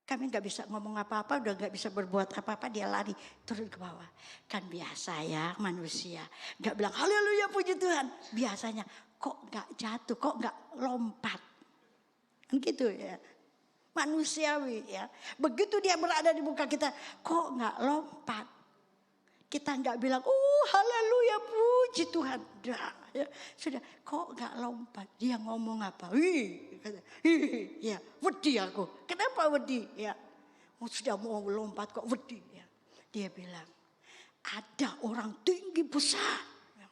Kami gak bisa ngomong apa-apa, udah gak bisa berbuat apa-apa, dia lari turun ke bawah. Kan biasa ya manusia. Gak bilang haleluya puji Tuhan. Biasanya kok gak jatuh, kok gak lompat. Kan gitu ya. Manusiawi ya. Begitu dia berada di muka kita, kok gak lompat. Kita gak bilang, haleluya puji Tuhan. Ya, sudah, kok gak lompat? Dia ngomong apa? Ya, wedi aku. Kenapa wedi? Ya, sudah mau lompat kok wedi. Ya. Dia bilang, ada orang tinggi besar, ya,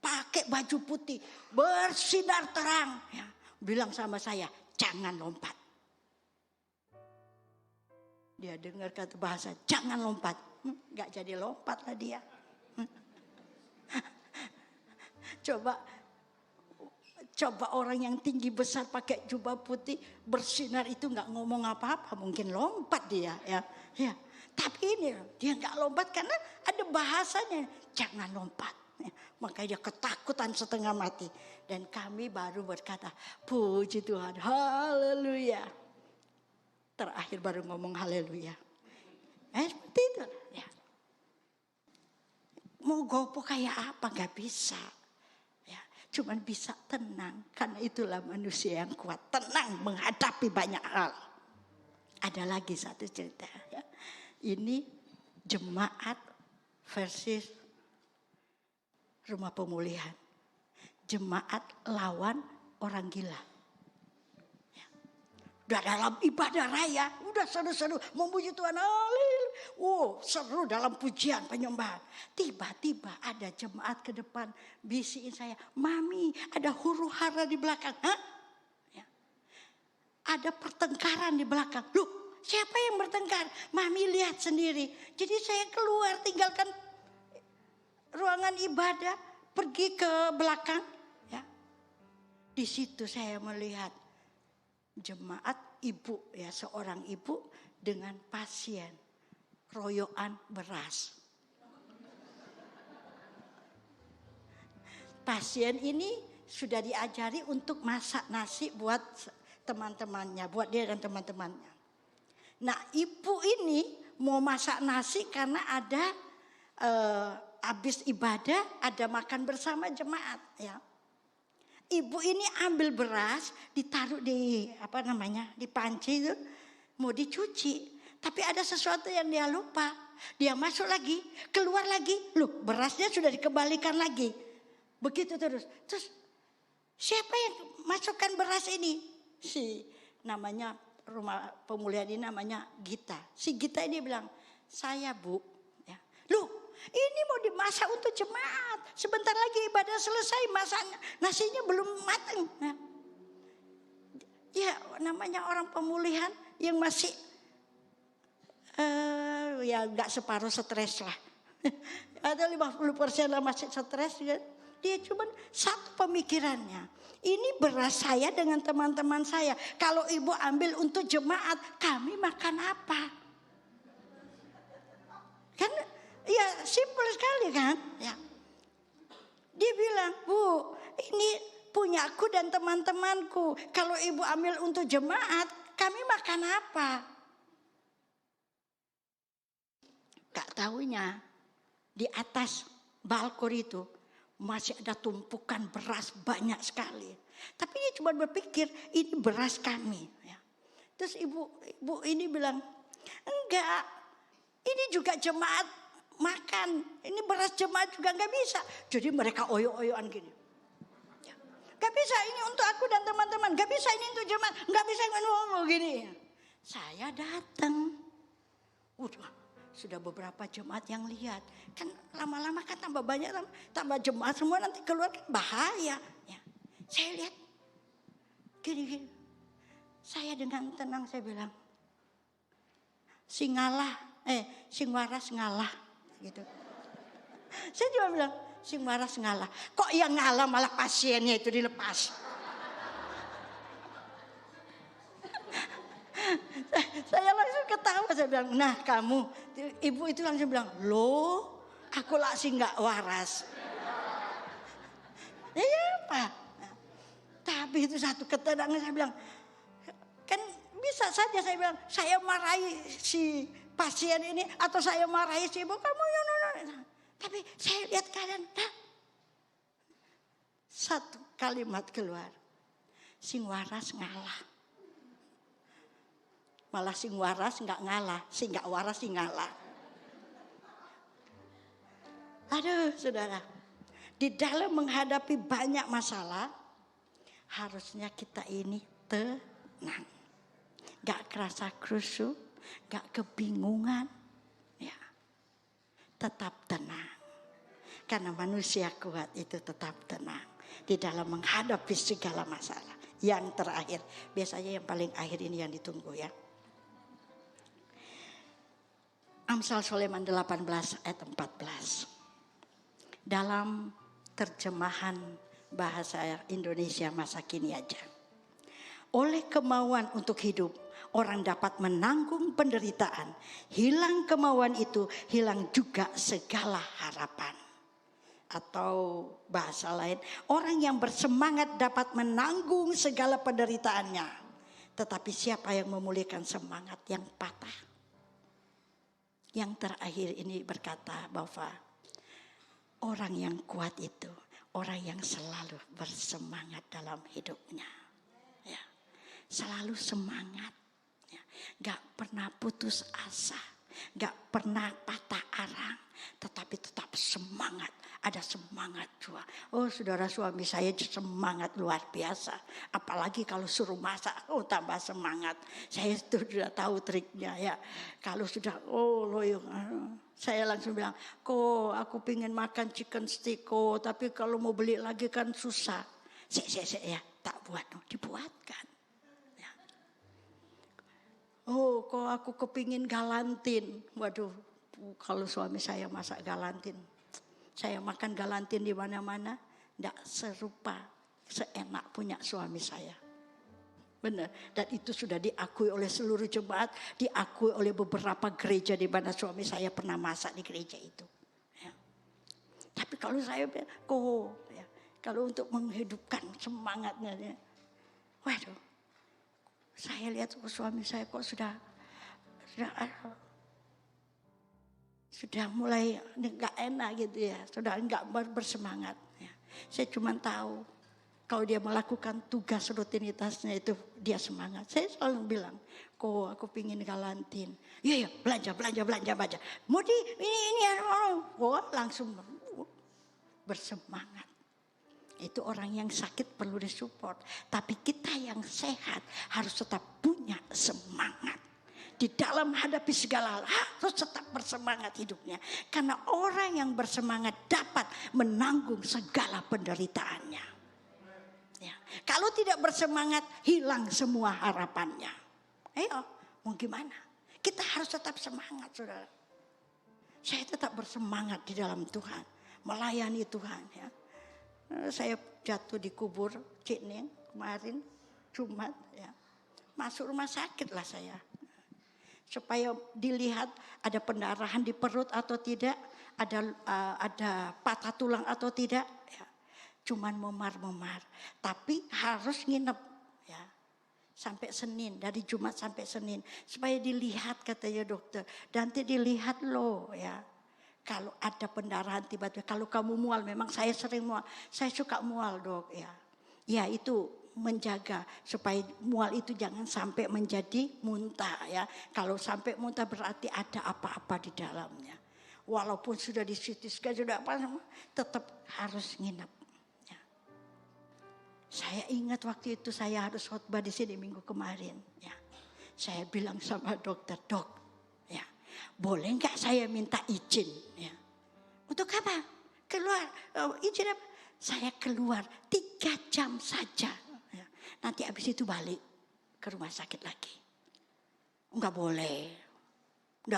pakai baju putih, bersinar terang. Ya, bilang sama saya, jangan lompat. Dia dengar kata bahasa, jangan lompat. Gak jadi lompat lah dia. Coba orang yang tinggi besar pakai jubah putih bersinar itu nggak ngomong apa-apa, mungkin lompat dia ya. Tapi ini dia nggak lompat karena ada bahasanya, jangan lompat. Ya, makanya dia ketakutan setengah mati. Dan kami baru berkata, puji Tuhan, haleluya. Terakhir baru ngomong haleluya. Seperti itu. Ya. Mau gopo kayak apa nggak bisa. Cuman bisa tenang, karena itulah manusia yang kuat. Tenang menghadapi banyak hal. Ada lagi satu cerita. Ya. Ini jemaat versus rumah pemulihan. Jemaat lawan orang gila. Ya. Udah dalam ibadah raya, udah seru-seru. Memuji Tuhan, seru dalam pujian penyembahan. Tiba-tiba ada jemaat ke depan bisikin saya, Mami ada huru hara di belakang. Hah? Ya. Ada pertengkaran di belakang. Loh, siapa yang bertengkar? Mami lihat sendiri. Jadi saya keluar, tinggalkan ruangan ibadah, pergi ke belakang. Ya. Di situ saya melihat jemaat ibu, ya, seorang ibu dengan pasien. Royokan beras. Pasien ini sudah diajari untuk masak nasi buat teman-temannya, buat dia dan teman-temannya. Nah, ibu ini mau masak nasi karena ada habis ibadah ada makan bersama jemaat, ya. Ibu ini ambil beras, ditaruh di di panci itu, mau dicuci. Tapi ada sesuatu yang dia lupa. Dia masuk lagi, keluar lagi. Loh, berasnya sudah dikembalikan lagi. Begitu terus. Terus siapa yang masukkan beras ini? Si namanya rumah pemulihan ini namanya Gita. Si Gita ini bilang, saya Bu. Ya. Loh, ini mau dimasak untuk jemaat. Sebentar lagi ibadah selesai, masaknya nasinya belum matang. Ya, namanya orang pemulihan yang masih ya nggak separuh stres lah. Ada 50% lah masih stres. Dia cuma satu pemikirannya. Ini beras saya dengan teman-teman saya. Kalau ibu ambil untuk jemaat, kami makan apa? Kan ya simpel sekali kan? Ya. Dia bilang, Bu, ini punyaku dan teman-temanku. Kalau ibu ambil untuk jemaat, kami makan apa? Gak taunya di atas balkon itu masih ada tumpukan beras banyak sekali. Tapi dia cuma berpikir ini beras kami. Ya. Terus ibu ini bilang, enggak, ini juga jemaat makan. Ini beras jemaat juga enggak bisa. Jadi mereka oyo-oyoan gini. Ya. Enggak bisa ini untuk aku dan teman-teman. Enggak bisa ini untuk jemaat. Enggak bisa ngomong gini. Saya datang. Udah. Sudah beberapa jemaat yang lihat. Kan lama-lama kan tambah banyak, tambah jemaat semua nanti keluar kan bahaya. Ya. Saya lihat gini-gini. Saya dengan tenang saya bilang, sing waras ngalah. Gitu. Saya cuma bilang, sing waras ngalah. Kok yang ngalah malah pasiennya itu dilepas. Saya langsung ketawa, saya bilang, nah kamu, ibu itu langsung bilang, loh aku lah sih nggak waras. Iya Pak. Tapi itu satu ketenangan saya bilang, kan bisa saja saya bilang, saya marahi si pasien ini atau saya marahi si ibu kamu. Tapi saya lihat kalian, satu kalimat keluar, sing waras ngalah. Malah sing waras nggak ngalah, sing nggak waras sing ngalah. Aduh saudara, di dalam menghadapi banyak masalah, harusnya kita ini tenang. Gak kerasa krusuh, gak kebingungan. Ya, tetap tenang. Karena manusia kuat itu tetap tenang. Di dalam menghadapi segala masalah. Yang terakhir, biasanya yang paling akhir ini yang ditunggu ya. Amsal Sulaiman 18 ayat 14. Dalam terjemahan bahasa Indonesia masa kini aja. Oleh kemauan untuk hidup, orang dapat menanggung penderitaan. Hilang kemauan itu, hilang juga segala harapan. Atau bahasa lain, orang yang bersemangat dapat menanggung segala penderitaannya. Tetapi siapa yang memulihkan semangat yang patah? Yang terakhir ini berkata bahwa orang yang kuat itu orang yang selalu bersemangat dalam hidupnya. Ya, selalu semangat. Ya, gak pernah putus asa. Gak pernah patah arang. Tetapi tetap semangat. Ada semangat juga. Oh saudara, suami saya semangat luar biasa. Apalagi kalau suruh masak, oh tambah semangat. Saya sudah tahu triknya ya. Kalau sudah, saya langsung bilang, kok aku pengen makan chicken stick kok. Tapi kalau mau beli lagi kan susah. Ya, tak buat, dibuatkan. Ya. Oh kok aku kepingin galantin. Waduh, kalau suami saya masak galantin. Saya makan galantin di mana-mana, tidak serupa, seenak punya suami saya. Benar, dan itu sudah diakui oleh seluruh jemaat, diakui oleh beberapa gereja di mana suami saya pernah masak di gereja itu. Ya. Tapi kalau saya, kalau untuk menghidupkan semangatnya, waduh, saya lihat suami saya kok sudah mulai nggak enak gitu ya, sudah nggak bersemangat. Ya. Saya cuma tahu Kalau dia melakukan tugas rutinitasnya itu dia semangat. Saya selalu bilang, kok aku pingin galantin. Iya belanja. Mau ini langsung bersemangat. Itu orang yang sakit perlu disupport. Tapi kita yang sehat harus tetap punya semangat. Di dalam hadapi segala hal harus tetap bersemangat hidupnya. Karena orang yang bersemangat dapat menanggung segala penderitaannya. Ya. Kalau tidak bersemangat, hilang semua harapannya. Ayo, mau gimana? Kita harus tetap semangat, saudara. Saya tetap bersemangat di dalam Tuhan, melayani Tuhan. Ya. Saya jatuh di kubur Ciknin kemarin Jumat. Ya. Masuk rumah sakit lah saya. Supaya dilihat ada pendarahan di perut atau tidak, ada patah tulang atau tidak. Ya. Cuman memar-memar, tapi harus nginep ya sampai Senin, dari Jumat sampai Senin supaya dilihat katanya dokter. Nanti dilihat loh ya, kalau ada pendarahan tiba-tiba, kalau kamu mual, memang saya sering mual, saya suka mual dok ya. Ya itu menjaga supaya mual itu jangan sampai menjadi muntah ya. Kalau sampai muntah berarti ada apa-apa di dalamnya. Walaupun sudah di CT scan sudah apa, tetap harus nginep. Saya ingat waktu itu saya harus khotbah di sini minggu kemarin. Ya, saya bilang sama dokter, dok, ya, boleh nggak saya minta izin? Ya, untuk apa? Keluar, izin apa? Saya keluar 3 jam saja. Ya, nanti habis itu balik ke rumah sakit lagi. Nggak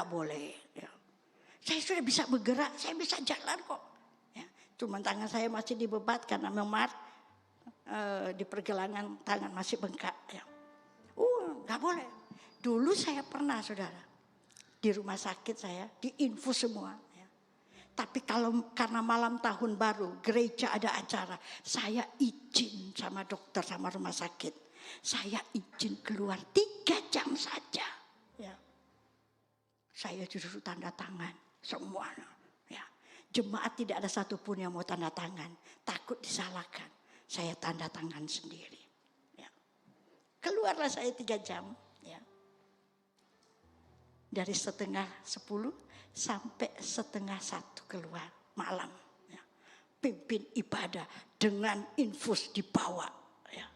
boleh. Ya. Saya sudah bisa bergerak, saya bisa jalan kok. Ya, cuman tangan saya masih dibebat karena memar. Di pergelangan tangan masih bengkak ya. Nggak boleh. Dulu saya pernah saudara di rumah sakit saya diinfus semua ya. Tapi karena malam tahun baru gereja ada acara, saya izin sama dokter sama rumah sakit, saya izin keluar 3 jam saja ya. Saya disuruh tanda tangan semua ya. Jemaat tidak ada satupun yang mau tanda tangan, takut disalahkan. Saya tanda tangan sendiri. Ya. Keluarlah saya 3 jam. Ya. Dari 9:30 sampai 9:30 keluar malam. Ya. Pimpin ibadah dengan infus dibawa. Ya.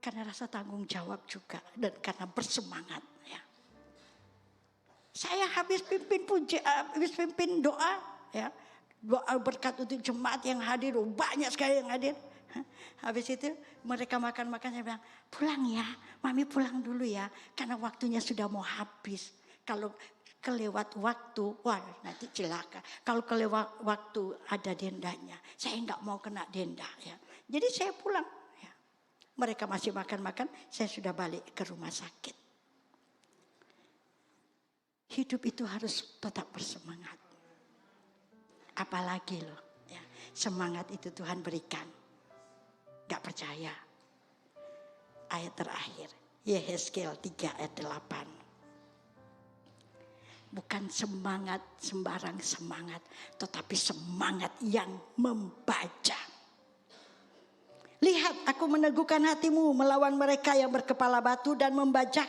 Karena rasa tanggung jawab juga dan karena bersemangat. Ya. Saya habis pimpin doa. Ya. Doa berkat untuk jemaat yang hadir, banyak sekali yang hadir. Habis itu mereka makan-makan, saya bilang, pulang ya, mami pulang dulu ya, karena waktunya sudah mau habis. Kalau kelewat waktu, wah nanti celaka. Kalau kelewat waktu ada dendanya, saya nggak mau kena denda ya. Jadi saya pulang. Ya. Mereka masih makan-makan, saya sudah balik ke rumah sakit. Hidup itu harus tetap bersemangat. Apalagi loh, ya, semangat itu Tuhan berikan. Gak percaya. Ayat terakhir, Yehezkiel 3 ayat 8. Bukan semangat sembarang semangat, tetapi semangat yang membaca. Lihat, aku meneguhkan hatimu melawan mereka yang berkepala batu dan membaca.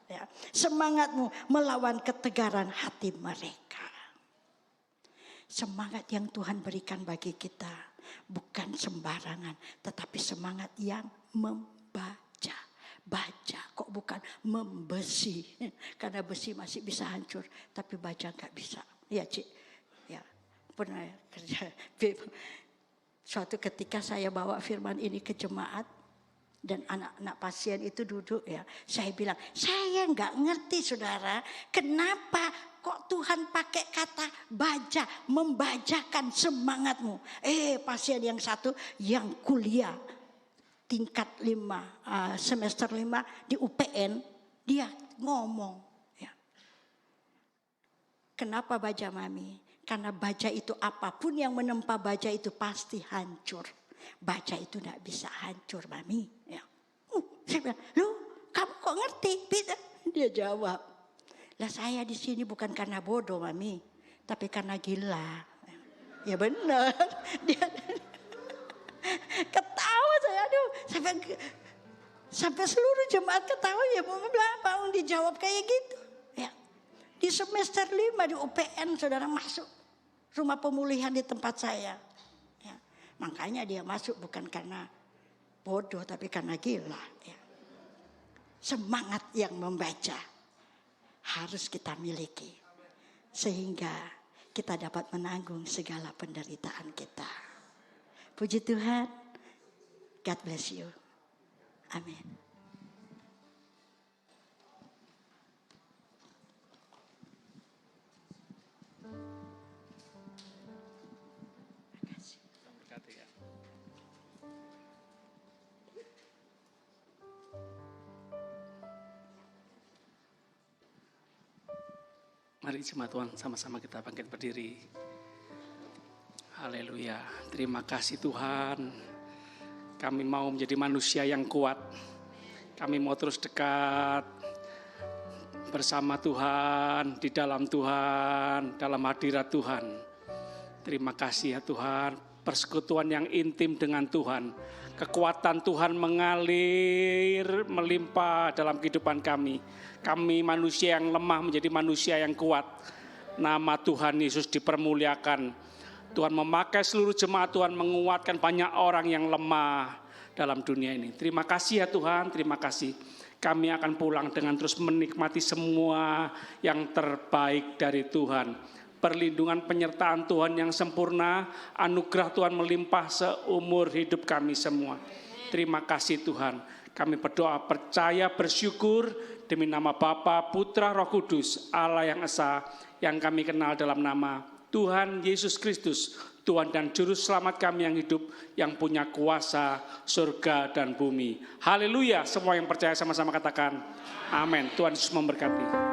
Ya, semangatmu melawan ketegaran hati mereka. Semangat yang Tuhan berikan bagi kita bukan sembarangan, tetapi semangat yang membaca. Baca kok bukan membesi, karena besi masih bisa hancur, tapi baca nggak bisa. Ya Cik, ya pernah kerja. Suatu ketika saya bawa firman ini ke jemaat. Dan anak-anak pasien itu duduk ya. Saya bilang, saya nggak ngerti saudara. Kenapa kok Tuhan pakai kata baca. Membacakan semangatmu. Pasien yang satu yang kuliah. Tingkat 5, semester 5 di UPN. Dia ngomong. Ya. Kenapa baca mami? Karena baca itu apapun yang menempa baca itu pasti hancur. Baca itu tidak bisa hancur mami. Ya. Saya bilang, loh kamu kok ngerti? Bisa? Dia jawab, lah saya di sini bukan karena bodoh mami. tapi karena gila. Ya benar. Dia ketawa saya, aduh, sampai seluruh jemaat ketawa. Ya mau dijawab kayak gitu. Ya. Di semester 5 di UPN saudara masuk rumah pemulihan di tempat saya. Ya. Makanya dia masuk bukan karena bodoh tapi karena gila. Ya. Semangat yang membaca harus kita miliki sehingga kita dapat menanggung segala penderitaan kita. Puji Tuhan. God bless you. Amin. Mari jemaat Tuhan sama-sama kita bangkit berdiri. Haleluya. Terima kasih Tuhan. Kami mau menjadi manusia yang kuat. Kami mau terus dekat bersama Tuhan, di dalam Tuhan, dalam hadirat Tuhan. Terima kasih ya Tuhan. Persekutuan yang intim dengan Tuhan. Kekuatan Tuhan mengalir, melimpah dalam kehidupan kami. Kami manusia yang lemah menjadi manusia yang kuat. Nama Tuhan Yesus dipermuliakan. Tuhan memakai seluruh jemaat, Tuhan menguatkan banyak orang yang lemah dalam dunia ini. Terima kasih ya Tuhan, terima kasih. Kami akan pulang dengan terus menikmati semua yang terbaik dari Tuhan. Perlindungan penyertaan Tuhan yang sempurna, anugerah Tuhan melimpah seumur hidup kami semua. Terima kasih Tuhan. Kami berdoa, percaya, bersyukur demi nama Bapa, Putra, Roh Kudus, Allah yang Esa, yang kami kenal dalam nama Tuhan Yesus Kristus, Tuhan dan Juru Selamat kami yang hidup, yang punya kuasa surga dan bumi. Haleluya, semua yang percaya sama-sama katakan amin. Tuhan Yesus memberkati.